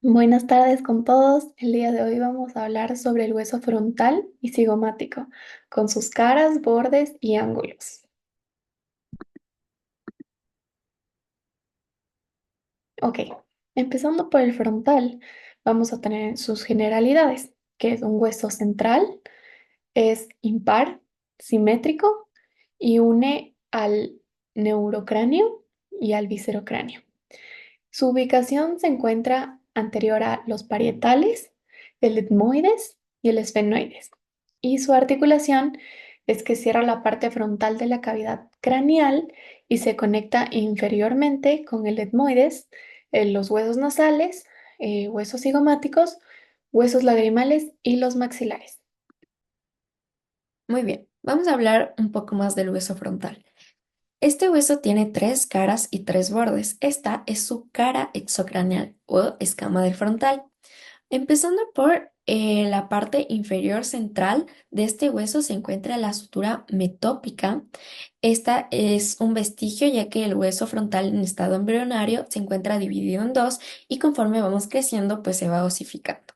Buenas tardes con todos. El día de hoy vamos a hablar sobre el hueso frontal y cigomático, con sus caras, bordes y ángulos. Ok, empezando por el frontal, vamos a tener sus generalidades, que es un hueso central, es impar, simétrico y une al neurocráneo y al viscerocráneo. Su ubicación se encuentra anterior a los parietales, el etmoides y el esfenoides. Y su articulación es que cierra la parte frontal de la cavidad craneal y se conecta inferiormente con el etmoides, los huesos nasales, huesos cigomáticos, huesos lagrimales y los maxilares. Muy bien, vamos a hablar un poco más del hueso frontal. Este hueso tiene tres caras y tres bordes. Esta es su cara exocraneal o escama del frontal. Empezando por la parte inferior central de este hueso se encuentra la sutura metópica. Esta es un vestigio ya que el hueso frontal en estado embrionario se encuentra dividido en dos y conforme vamos creciendo pues se va osificando.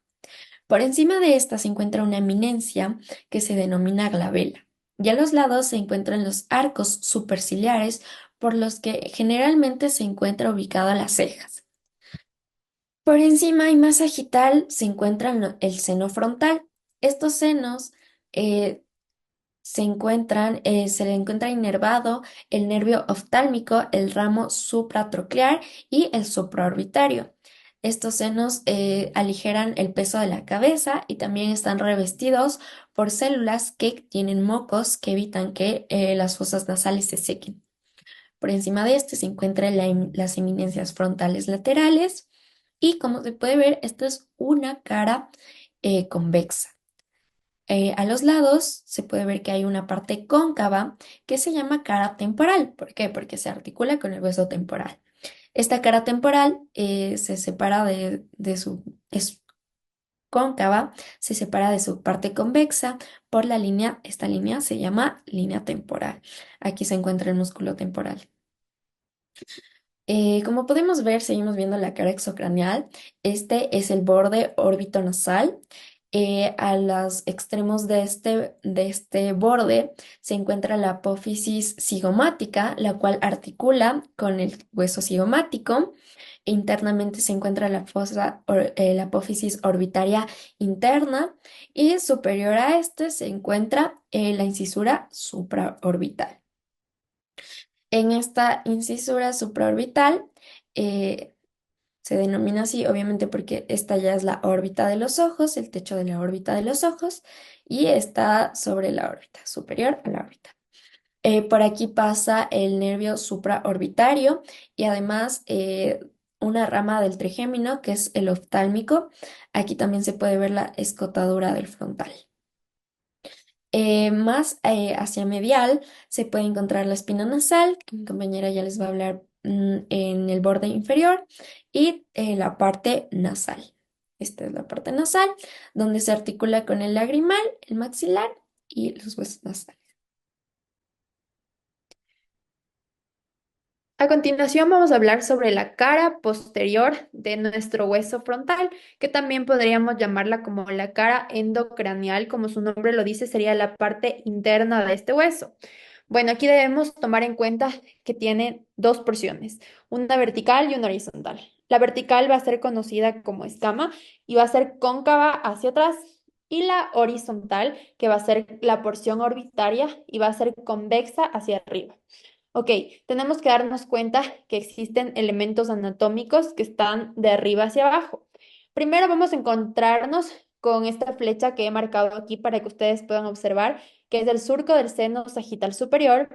Por encima de esta se encuentra una eminencia que se denomina glabela, y a los lados se encuentran los arcos superciliares por los que generalmente se encuentra ubicada las cejas. Por encima y más sagital se encuentra el seno frontal. Estos senos eh, se le encuentra inervado el nervio oftálmico, el ramo supratroclear y el supraorbitario. Estos senos aligeran el peso de la cabeza y también están revestidos por células que tienen mocos que evitan que las fosas nasales se sequen. Por encima de este se encuentran las eminencias frontales laterales y como se puede ver, esto es una cara convexa. A los lados se puede ver que hay una parte cóncava que se llama cara temporal. ¿Por qué? Porque se articula con el hueso temporal. Esta cara temporal se separa de su, es cóncava, se separa de su parte convexa por la línea, esta línea se llama línea temporal. Aquí se encuentra el músculo temporal. Como podemos ver, seguimos viendo la cara exocraneal. Este es el borde órbito-nasal. A los extremos de este borde se encuentra la apófisis cigomática, la cual articula con el hueso cigomático. Internamente se encuentra la apófisis orbitaria interna y superior a este se encuentra la incisura supraorbital. En esta incisura supraorbital eh, se denomina así, obviamente, porque esta ya es la órbita de los ojos, el techo de la órbita de los ojos, y está sobre la órbita, superior a la órbita. Por aquí pasa el nervio supraorbitario y además una rama del trigémino, que es el oftálmico. Aquí también se puede ver la escotadura del frontal. Más hacia medial se puede encontrar la espina nasal, que mi compañera ya les va a hablar en el borde inferior, y la parte nasal. Esta es la parte nasal, donde se articula con el lagrimal, el maxilar y los huesos nasales. A continuación vamos a hablar sobre la cara posterior de nuestro hueso frontal, que también podríamos llamarla como la cara endocraneal, como su nombre lo dice, sería la parte interna de este hueso. Bueno, aquí debemos tomar en cuenta que tiene dos porciones, una vertical y una horizontal. La vertical va a ser conocida como escama y va a ser cóncava hacia atrás. Y la horizontal, que va a ser la porción orbitaria y va a ser convexa hacia arriba. Ok, tenemos que darnos cuenta que existen elementos anatómicos que están de arriba hacia abajo. Primero vamos a encontrarnos con esta flecha que he marcado aquí para que ustedes puedan observar, que es el surco del seno sagital superior.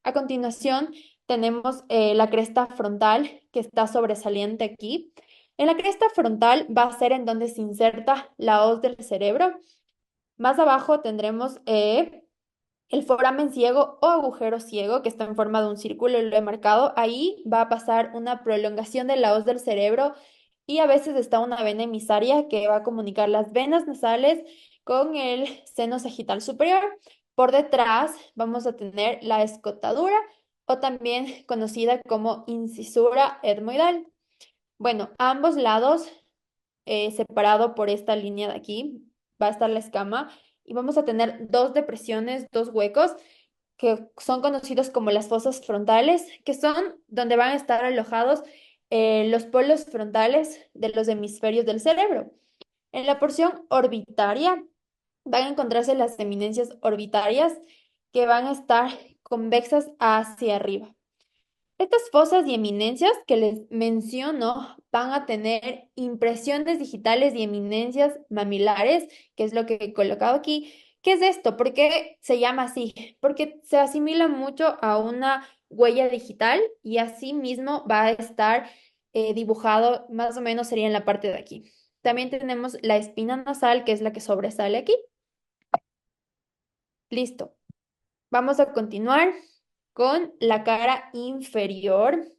A continuación tenemos la cresta frontal que está sobresaliente aquí. En la cresta frontal va a ser en donde se inserta la hoz del cerebro. Más abajo tendremos el foramen ciego o agujero ciego, que está en forma de un círculo, lo he marcado, ahí va a pasar una prolongación de la hoz del cerebro y a veces está una vena emisaria que va a comunicar las venas nasales con el seno sagital superior. Por detrás vamos a tener la escotadura o también conocida como incisura etmoidal. Bueno, a ambos lados separado por esta línea de aquí, va a estar la escama y vamos a tener dos depresiones, dos huecos que son conocidos como las fosas frontales, que son donde van a estar alojados los polos frontales de los hemisferios del cerebro. En la porción orbitaria van a encontrarse las eminencias orbitarias que van a estar convexas hacia arriba. Estas fosas y eminencias que les menciono van a tener impresiones digitales y eminencias mamilares, que es lo que he colocado aquí. ¿Qué es esto? ¿Por qué se llama así? Porque se asimila mucho a una huella digital y así mismo va a estar dibujado, más o menos sería en la parte de aquí. También tenemos la espina nasal, que es la que sobresale aquí. Listo. Vamos a continuar con la cara inferior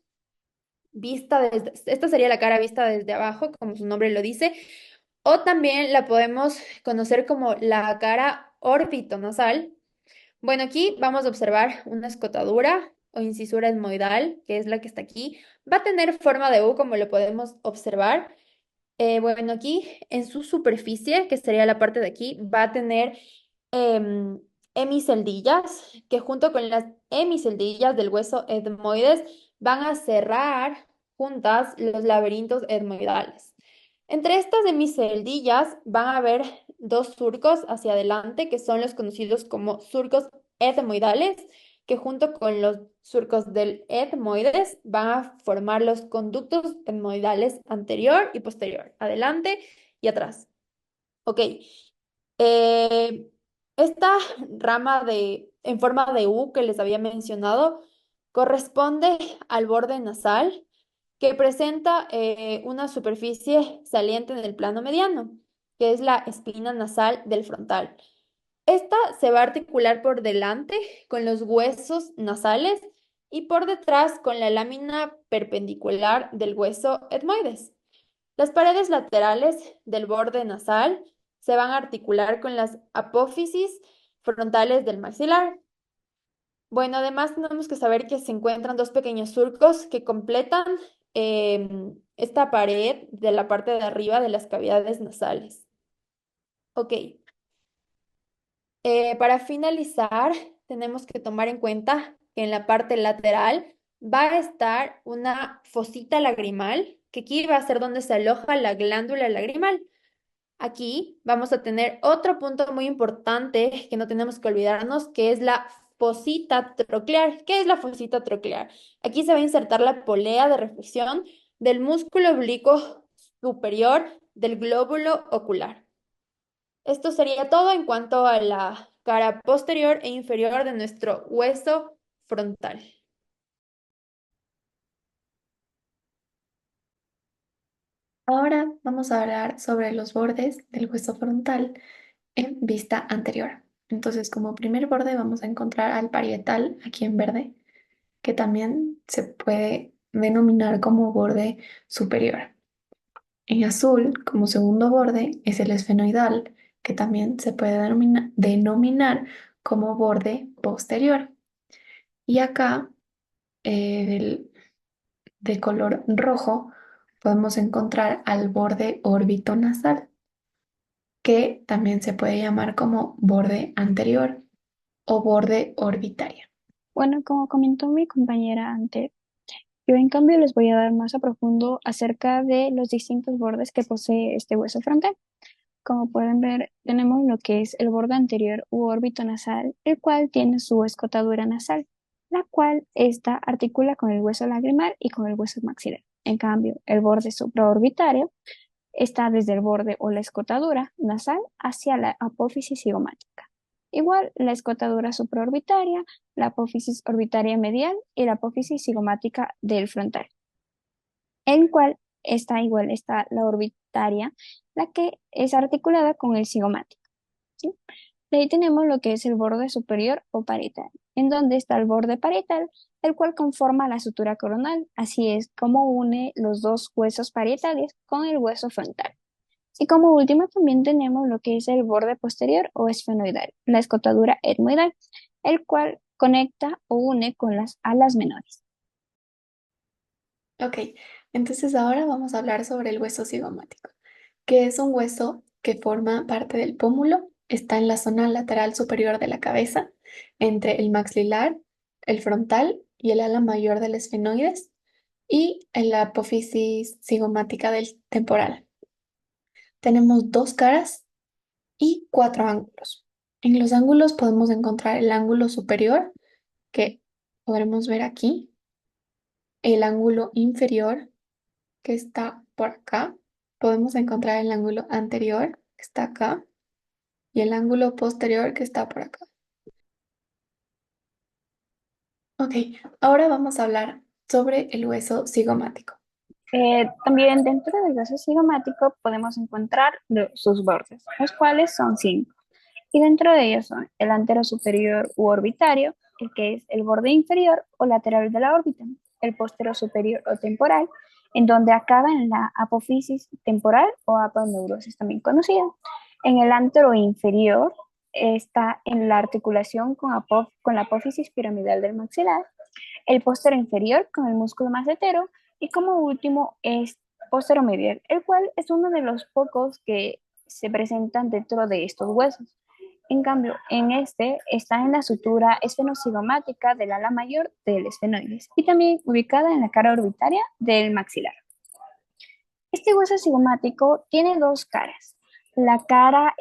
vista desde, esta sería la cara vista desde abajo, como su nombre lo dice, o también la podemos conocer como la cara orbitonasal. Bueno, aquí vamos a observar una escotadura o incisura etmoidal, que es la que está aquí. Va a tener forma de U, como lo podemos observar. Bueno, aquí en su superficie, que sería la parte de aquí, va a tener em, hemiceldillas, que junto con las hemiceldillas del hueso etmoides van a cerrar juntas los laberintos etmoidales. Entre estas hemiceldillas van a haber dos surcos hacia adelante, que son los conocidos como surcos etmoidales, que junto con los surcos del etmoides van a formar los conductos etmoidales anterior y posterior, adelante y atrás. Ok. Eh, esta rama en forma de U que les había mencionado corresponde al borde nasal que presenta una superficie saliente en el plano mediano, que es la espina nasal del frontal. Esta se va a articular por delante con los huesos nasales y por detrás con la lámina perpendicular del hueso etmoides. Las paredes laterales del borde nasal se van a articular con las apófisis frontales del maxilar. Bueno, además tenemos que saber que se encuentran dos pequeños surcos que completan esta pared de la parte de arriba de las cavidades nasales. Ok, para finalizar, tenemos que tomar en cuenta que en la parte lateral va a estar una fosita lagrimal, que aquí va a ser donde se aloja la glándula lagrimal. Aquí vamos a tener otro punto muy importante que no tenemos que olvidarnos, que es la fosita troclear. ¿Qué es la fosita troclear? Aquí se va a insertar la polea de reflexión del músculo oblicuo superior del glóbulo ocular. Esto sería todo en cuanto a la cara posterior e inferior de nuestro hueso frontal. Ahora vamos a hablar sobre los bordes del hueso frontal en vista anterior. Entonces, como primer borde vamos a encontrar al parietal aquí en verde, que también se puede denominar como borde superior. En azul, como segundo borde, es el esfenoidal, que también se puede denominar como borde posterior. Y acá, de color rojo, podemos encontrar al borde orbitonasal, que también se puede llamar como borde anterior o borde orbitaria. Bueno, como comentó mi compañera antes, yo en cambio les voy a dar más a profundo acerca de los distintos bordes que posee este hueso frontal. Como pueden ver, tenemos lo que es el borde anterior u órbito nasal, el cual tiene su escotadura nasal, la cual esta articula con el hueso lagrimal y con el hueso maxilar. En cambio, el borde supraorbitario está desde el borde o la escotadura nasal hacia la apófisis cigomática. Igual la escotadura supraorbitaria, la apófisis orbitaria medial y la apófisis cigomática del frontal, en cual está la orbitaria, la que es articulada con el cigomático, ¿sí? De ahí tenemos lo que es el borde superior o parietal, en donde está el borde parietal, el cual conforma la sutura coronal, así es como une los dos huesos parietales con el hueso frontal. Y como último también tenemos lo que es el borde posterior o esfenoidal, la escotadura etmoidal, el cual conecta o une con las alas menores. Ok, entonces ahora vamos a hablar sobre el hueso cigomático, que es un hueso que forma parte del pómulo, está en la zona lateral superior de la cabeza, entre el maxilar, el frontal y el ala mayor del esfenoides y en la apófisis cigomática del temporal. Tenemos dos caras y cuatro ángulos. En los ángulos podemos encontrar el ángulo superior, que podremos ver aquí, el ángulo inferior, que está por acá. Podemos encontrar el ángulo anterior, que está acá, y el ángulo posterior, que está por acá. Ok, ahora vamos a hablar sobre el hueso cigomático. También dentro del hueso cigomático podemos encontrar sus bordes, los cuales son cinco. Y dentro de ellos son el antero superior u orbitario, el que es el borde inferior o lateral de la órbita, el posterior superior o temporal, en donde acaba en la apófisis temporal o aponeurosis también conocida. En el antero inferior está en la articulación con la apófisis piramidal del maxilar, el posterior inferior con el músculo macetero y como último es posterior medial, el cual es uno de los pocos que se presentan dentro de estos huesos. En cambio, en este está en la sutura esfenocigomática del ala mayor del esfenoides y también ubicada en la cara orbitaria del maxilar. Este hueso cigomático tiene dos caras, la cara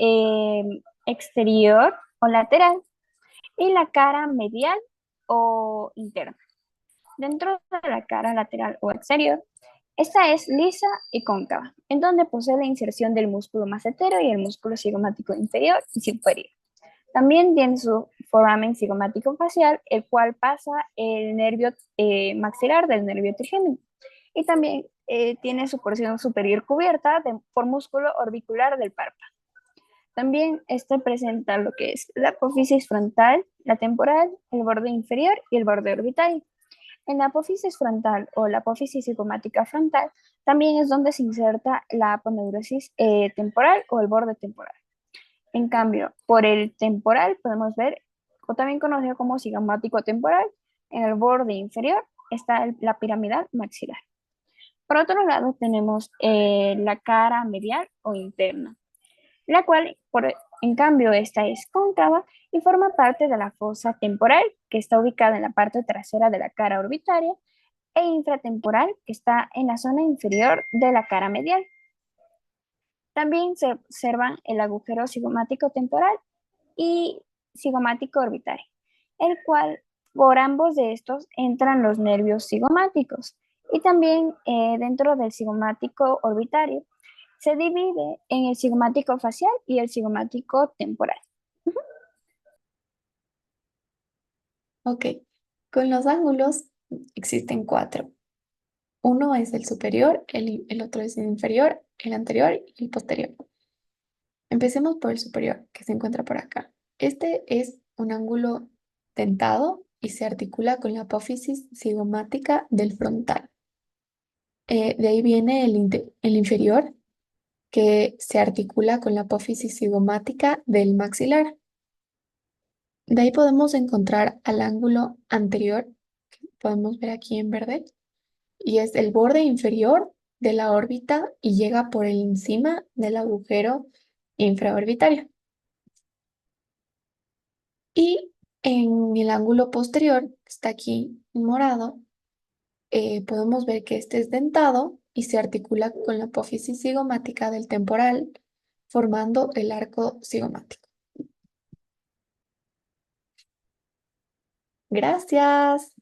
exterior o lateral y la cara medial o interna. Dentro de la cara lateral o exterior, esta es lisa y cóncava, en donde posee la inserción del músculo macetero y el músculo cigomático inferior y superior. También tiene su foramen cigomático facial, el cual pasa el nervio maxilar del nervio trigémino. Y también tiene su porción superior cubierta por músculo orbicular del párpado. También este presenta lo que es la apófisis frontal, la temporal, el borde inferior y el borde orbital. En la apófisis frontal o la apófisis cigomática frontal también es donde se inserta la aponeurosis temporal o el borde temporal. En cambio, por el temporal podemos ver, o también conocido como cigomático temporal, en el borde inferior está la piramidal maxilar. Por otro lado tenemos la cara medial o interna, la cual, en cambio, esta es cóncava y forma parte de la fosa temporal, que está ubicada en la parte trasera de la cara orbitaria, e infratemporal, que está en la zona inferior de la cara medial. También se observan el agujero cigomático temporal y cigomático orbitario, el cual por ambos de estos entran los nervios cigomáticos. Y también dentro del cigomático orbitario se divide en el cigomático facial y el cigomático temporal. Ok, con los ángulos existen cuatro. Uno es el superior, el otro es el inferior, el anterior y el posterior. Empecemos por el superior, que se encuentra por acá. Este es un ángulo dentado y se articula con la apófisis cigomática del frontal. De ahí viene el inferior, que se articula con la apófisis cigomática del maxilar. De ahí podemos encontrar al ángulo anterior, que podemos ver aquí en verde, y es el borde inferior de la órbita y llega por el encima del agujero infraorbitario. Y en el ángulo posterior, que está aquí en morado, podemos ver que este es dentado y se articula con la apófisis cigomática del temporal, formando el arco cigomático. Gracias.